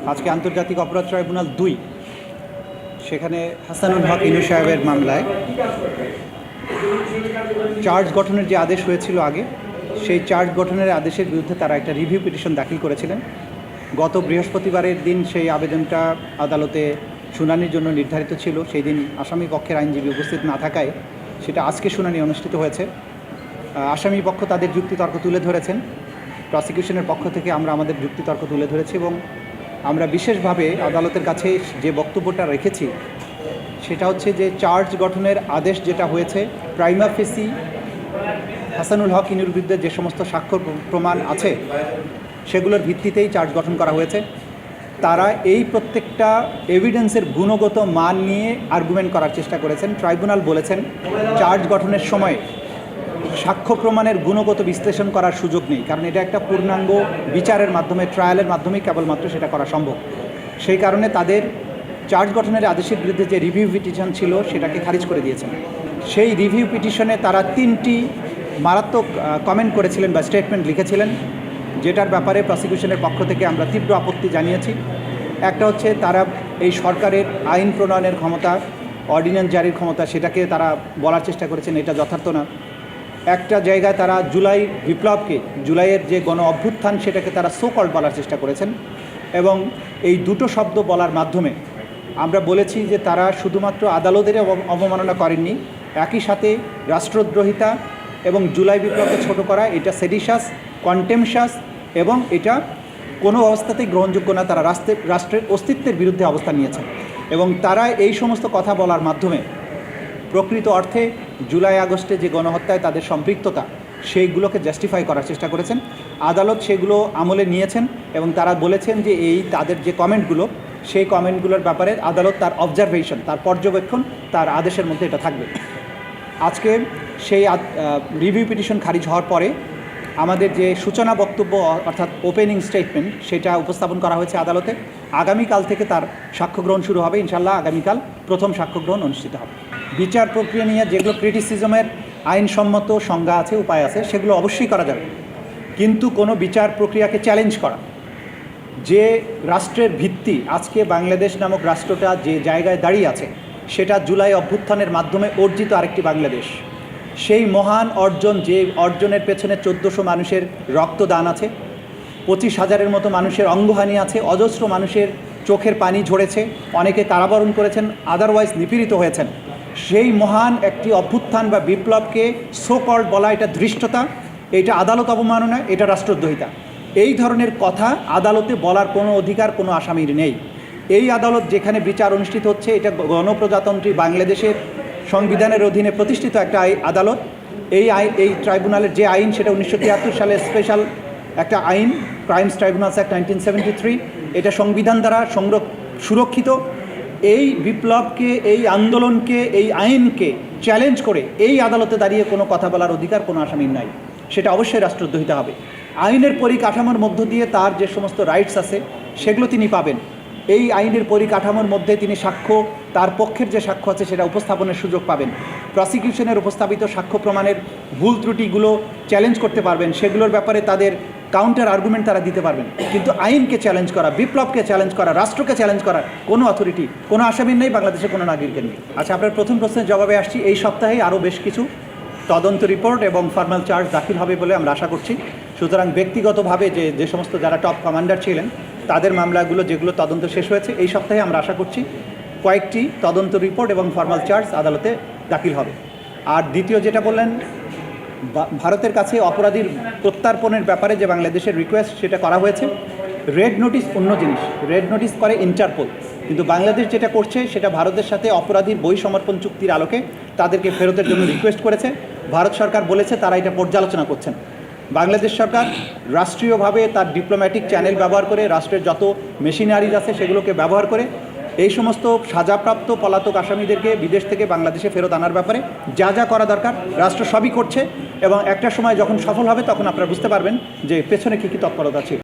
আজকে আন্তর্জাতিক অপরাধ ট্রাইব্যুনাল ২ সেখানে হাসানুল হক ইনু সাহেবের মামলায় চার্জ গঠনের যে আদেশ হয়েছিল আগে, সেই চার্জ গঠনের আদেশের বিরুদ্ধে তারা একটা রিভিউ পিটিশন দাখিল করেছিলেন। গত বৃহস্পতিবারের দিন সেই আবেদনটা আদালতে শুনানির জন্য নির্ধারিত ছিল। সেই দিন আসামি পক্ষের আইনজীবী উপস্থিত না থাকায় সেটা আজকে শুনানি অনুষ্ঠিত হয়েছে। আসামি পক্ষ তাদের যুক্তিতর্ক তুলে ধরেছেন, প্রসিকিউশনের পক্ষ থেকে আমরা আমাদের যুক্তিতর্ক তুলে ধরেছি এবং আমরা বিশেষভাবে আদালতের কাছে যে বক্তব্যটা রেখেছি সেটা হচ্ছে যে চার্জ গঠনের আদেশ যেটা হয়েছে, প্রাইমা ফেসি হাসানুল হক ইনুর বিরুদ্ধে যে সমস্ত সাক্ষ্য প্রমাণ আছে সেগুলোর ভিত্তিতেই চার্জ গঠন করা হয়েছে। তারা এই প্রত্যেকটা এভিডেন্সের গুণগত মান নিয়ে আর্গুমেন্ট করার চেষ্টা করেছেন। ট্রাইব্যুনাল বলেছেন চার্জ গঠনের সময় সাক্ষ্য প্রমাণের গুণগত বিশ্লেষণ করার সুযোগ নেই, কারণ এটা একটা পূর্ণাঙ্গ বিচারের মাধ্যমে, ট্রায়ালের মাধ্যমে কেবলমাত্র সেটা করা সম্ভব। সেই কারণে তাদের চার্জ গঠনের আদেশের বিরুদ্ধে যে রিভিউ পিটিশন ছিল সেটাকে খারিজ করে দিয়েছেন। সেই রিভিউ পিটিশনে তারা 3টি মারাত্মক কমেন্ট করেছিলেন বা স্টেটমেন্ট লিখেছিলেন, যেটার ব্যাপারে প্রসিকিউশনের পক্ষ থেকে আমরা তীব্র আপত্তি জানিয়েছি। একটা হচ্ছে তারা এই সরকারের আইন প্রণয়নের ক্ষমতা, অর্ডিন্যান্স জারির ক্ষমতা, সেটাকে তারা বলার চেষ্টা করেছেন এটা যথার্থ না। একটা জায়গায় তারা জুলাই বিপ্লবকে, জুলাইয়ের যে গণ অভ্যুত্থান সেটাকে তারা সোকল্ড বলার চেষ্টা করেছেন এবং এই দুটো শব্দ বলার মাধ্যমে আমরা বলেছি যে তারা শুধুমাত্র আদালতের অবমাননা করেননি, একই সাথে রাষ্ট্রদ্রোহিতা এবং জুলাই বিপ্লবকে ছোট করা, এটা সেডিশাস, কন্টেমশাস এবং এটা কোনো অবস্থাতেই গ্রহণযোগ্য না। তারা রাষ্ট্রের অস্তিত্বের বিরুদ্ধে অবস্থান নিয়েছেন এবং তারা এই সমস্ত কথা বলার মাধ্যমে প্রকৃত অর্থে জুলাই আগস্টে যে গণহত্যায় তাদের সম্পৃক্ততা সেইগুলোকে জাস্টিফাই করার চেষ্টা করেছেন। আদালত সেগুলো আমলে নিয়েছেন এবং তারা বলেছেন যে এই তাদের যে কমেন্টগুলো, সেই কমেন্টগুলোর ব্যাপারে আদালত তার অবজারভেশন, তার পর্যবেক্ষণ, তার আদেশের মধ্যে এটা থাকবে। আজকে সেই রিভিউ পিটিশন খারিজ হওয়ার পরে আমাদের যে সূচনা বক্তব্য অর্থাৎ ওপেনিং স্টেটমেন্ট সেটা উপস্থাপন করা হয়েছে আদালতে। আগামীকাল থেকে তার সাক্ষ্য গ্রহণ শুরু হবে। ইনশাল্লাহ আগামীকাল প্রথম সাক্ষ্য গ্রহণ অনুষ্ঠিত হবে। বিচার প্রক্রিয়া নিয়ে যেগুলো ক্রিটিসিজমের আইনসম্মত সংজ্ঞা আছে, উপায় আছে, সেগুলো অবশ্যই করা যাবে, কিন্তু কোনো বিচার প্রক্রিয়াকে চ্যালেঞ্জ করা, যে রাষ্ট্রের ভিত্তি আজকে বাংলাদেশ নামক রাষ্ট্রটা যে জায়গায় দাঁড়িয়ে আছে সেটা জুলাই অভ্যুত্থানের মাধ্যমে অর্জিত আরেকটি বাংলাদেশ। সেই মহান অর্জন, যে অর্জনের পেছনে 1400 মানুষের রক্তদান আছে, 25,000-এর মতো মানুষের অঙ্গহানি আছে, অজস্র মানুষের চোখের পানি ঝরেছে, অনেকে কারাবরণ করেছেন, আদারওয়াইজ নিপীড়িত হয়েছেন। সেই মহান একটি অভ্যুত্থান বা বিপ্লবকে সোকল্ড বলা, এটা ধৃষ্টতা, এটা আদালত অবমাননা, এটা রাষ্ট্রদ্রোহিতা। এই ধরনের কথা আদালতে বলার কোনো অধিকার কোনো আসামির নেই। এই আদালত যেখানে বিচার অনুষ্ঠিত হচ্ছে এটা গণপ্রজাতন্ত্রী বাংলাদেশের সংবিধানের অধীনে প্রতিষ্ঠিত একটা আদালত। এই ট্রাইব্যুনালের যে আইন সেটা 1973 সালের স্পেশাল একটা আইন, ক্রাইমস ট্রাইব্যুনালস অ্যাক্ট 1973, এটা সংবিধান দ্বারা সুরক্ষিত। এই বিপ্লবকে, এই আন্দোলনকে, এই আইনকে চ্যালেঞ্জ করে এই আদালতে দাঁড়িয়ে কোনো কথা বলার অধিকার কোনো আসামির নাই, সেটা অবশ্যই রাষ্ট্রদ্রোহিতা হবে। আইনের পরিকাঠামোর মধ্য দিয়ে তার যে সমস্ত রাইটস আছে সেগুলো তিনি পাবেন। এই আইনের পরিকাঠামোর মধ্যে তিনি সাক্ষ্য, তার পক্ষের যে সাক্ষ্য আছে সেটা উপস্থাপনের সুযোগ পাবেন। প্রসিকিউশনের উপস্থাপিত সাক্ষ্য প্রমাণের ভুল ত্রুটিগুলো চ্যালেঞ্জ করতে পারবেন, সেগুলোর ব্যাপারে তাদের কাউন্টার আর্গুমেন্ট তারা দিতে পারবেন। কিন্তু আইনকে চ্যালেঞ্জ করা, বিপ্লবকে চ্যালেঞ্জ করা, রাষ্ট্রকে চ্যালেঞ্জ করার কোনো অথরিটি, কোনো আসামির নেই, বাংলাদেশের কোনো নাগরিকের নেই। আচ্ছা, আপনার প্রথম প্রশ্নের জবাবে আসছি। এই সপ্তাহে আরও বেশ কিছু তদন্ত রিপোর্ট এবং ফর্মাল চার্জ দাখিল হবে বলে আমরা আশা করছি। সুতরাং ব্যক্তিগতভাবে যে সমস্ত যারা টপ কমান্ডার ছিলেন তাদের মামলাগুলো যেগুলো তদন্ত শেষ হয়েছে, এই সপ্তাহে আমরা আশা করছি কয়েকটি তদন্ত রিপোর্ট এবং ফর্মাল চার্জ আদালতে দাখিল হবে। আর দ্বিতীয় যেটা বললেন, ভারতের কাছে অপরাধীর প্রত্যার্পণের ব্যাপারে যে বাংলাদেশের রিকোয়েস্ট সেটা করা হয়েছে। রেড নোটিশ অন্য জিনিস, রেড নোটিশ করে ইন্টারপোল, কিন্তু বাংলাদেশ যেটা করছে সেটা ভারতের সাথে অপরাধীর বই সমর্পণ চুক্তির আলোকে তাদেরকে ফেরতের জন্য রিকোয়েস্ট করেছে। ভারত সরকার বলেছে তারা এটা পর্যালোচনা করছেন। বাংলাদেশ সরকার রাষ্ট্রীয়ভাবে তার ডিপ্লোম্যাটিক চ্যানেল ব্যবহার করে, রাষ্ট্রের যত মেশিনারিজ আছে সেগুলোকে ব্যবহার করে এই সমস্ত সাজাপ্রাপ্ত পলাতক আসামিদেরকে বিদেশ থেকে বাংলাদেশে ফেরত আনার ব্যাপারে যা যা করা দরকার রাষ্ট্র সবই করছে এবং একটা সময় যখন সফল হবে তখন আপনারা বুঝতে পারবেন যে পেছনে কী কী তৎপরতা ছিল।